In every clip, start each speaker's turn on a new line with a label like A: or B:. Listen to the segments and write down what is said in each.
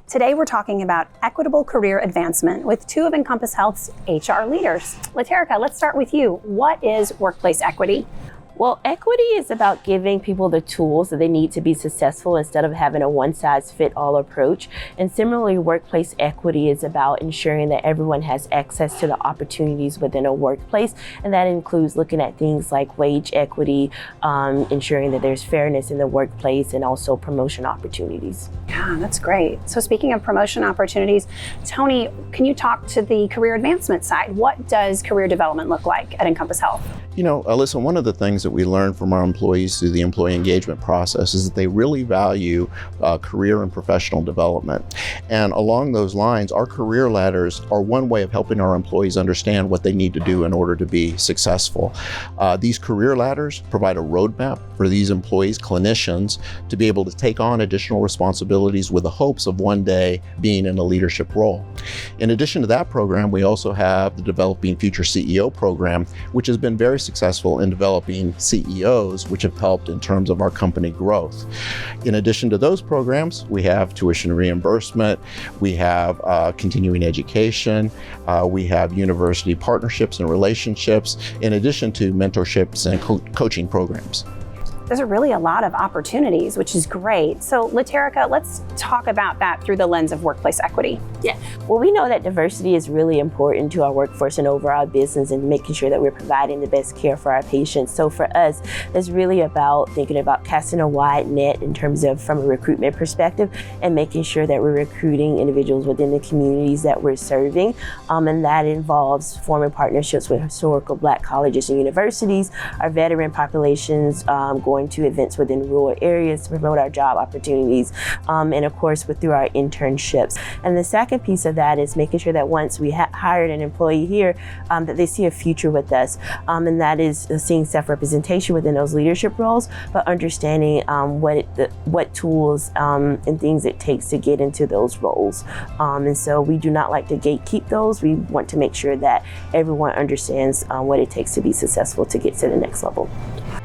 A: Today we're talking about equitable career advancement with two of Encompass Health's HR leaders. Laterrica, let's start with you. What is workplace equity?
B: Well, equity is about giving people the tools that they need to be successful instead of having a one-size-fits-all approach. And similarly, workplace equity is about ensuring that everyone has access to the opportunities within a workplace. And that includes looking at things like wage equity, ensuring that there's fairness in the workplace, and also promotion opportunities.
A: Yeah, that's great. So speaking of promotion opportunities, Tony, can you talk to the career advancement side? What does career development look like at Encompass Health?
C: You know, Alyssa, one of the things that we learn from our employees through the employee engagement process is that they really value career and professional development. And along those lines, our career ladders are one way of helping our employees understand what they need to do in order to be successful. These career ladders provide a roadmap for these employees, clinicians, to be able to take on additional responsibilities with the hopes of one day being in a leadership role. In addition to that program, we also have the Developing Future CEO program, which has been very successful in developing CEOs, which have helped in terms of our company growth. In addition to those programs, we have tuition reimbursement, we have continuing education, we have university partnerships and relationships, in addition to mentorships and coaching programs.
A: There's really a lot of opportunities, which is great. So Laterrica, let's talk about that through the lens of workplace equity.
B: Yeah, well, we know that diversity is really important to our workforce and overall business, and making sure that we're providing the best care for our patients. So for us, it's really about thinking about casting a wide net in terms of from a recruitment perspective, and making sure that we're recruiting individuals within the communities that we're serving. And that involves forming partnerships with historical Black colleges and universities, our veteran populations, going to events within rural areas to promote our job opportunities, and of course through our internships. And the second piece of that is making sure that once we hired an employee here, that they see a future with us, and that is seeing self-representation within those leadership roles, but understanding what tools and things it takes to get into those roles. And so we do not like to gatekeep those. We want to make sure that everyone understands what it takes to be successful to get to the next level.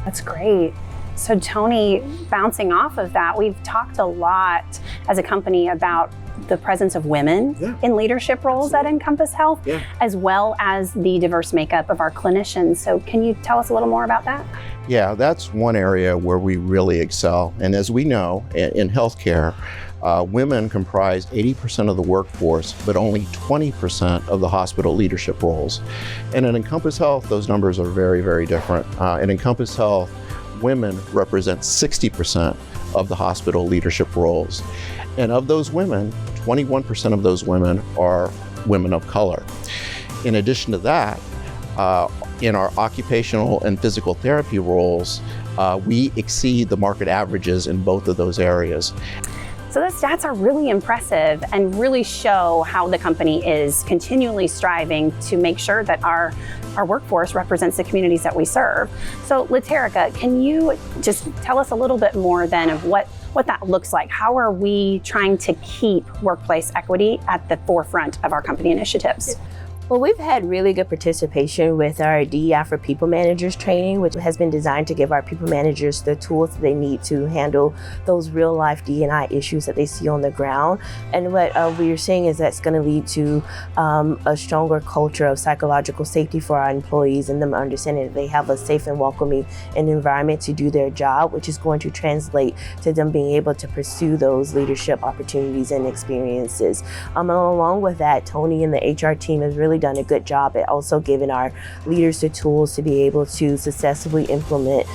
A: That's great. So Tony, bouncing off of that, we've talked a lot as a company about the presence of women in leadership roles at Encompass Health, as well as the diverse makeup of our clinicians. So can you tell us a little more about that?
C: Yeah, that's one area where we really excel. And as we know, in healthcare, women comprise 80% of the workforce, but only 20% of the hospital leadership roles. And at Encompass Health, those numbers are very, very different. At Encompass Health, women represent 60% of the hospital leadership roles. And of those women, 21% of those women are women of color. In addition to that, in our occupational and physical therapy roles, we exceed the market averages in both of those areas.
A: So the stats are really impressive and really show how the company is continually striving to make sure that our workforce represents the communities that we serve. So Laterrica, can you just tell us a little bit more then of what that looks like? How are we trying to keep workplace equity at the forefront of our company initiatives?
B: Well, we've had really good participation with our DEI for People Managers training, which has been designed to give our people managers the tools that they need to handle those real life D&I issues that they see on the ground. And what we are seeing is that's going to lead to a stronger culture of psychological safety for our employees, and them understanding that they have a safe and welcoming environment to do their job, which is going to translate to them being able to pursue those leadership opportunities and experiences. Along with that, Tony and the HR team has really done a good job at also giving our leaders the tools to be able to successfully implement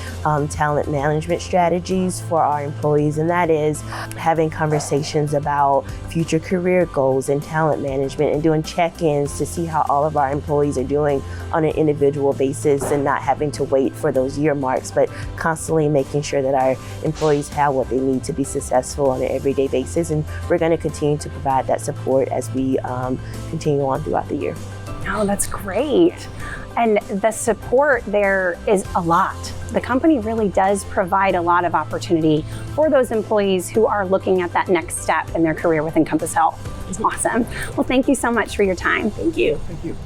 B: talent management strategies for our employees, and that is having conversations about future career goals and talent management, and doing check-ins to see how all of our employees are doing on an individual basis, and not having to wait for those year marks, but constantly making sure that our employees have what they need to be successful on an everyday basis. And we're going to continue to provide that support as we continue on throughout the year.
A: Oh, that's great. And the support there is a lot. The company really does provide a lot of opportunity for those employees who are looking at that next step in their career with Encompass Health. It's awesome. Well, thank you so much for your time.
B: Thank you.
C: Thank you.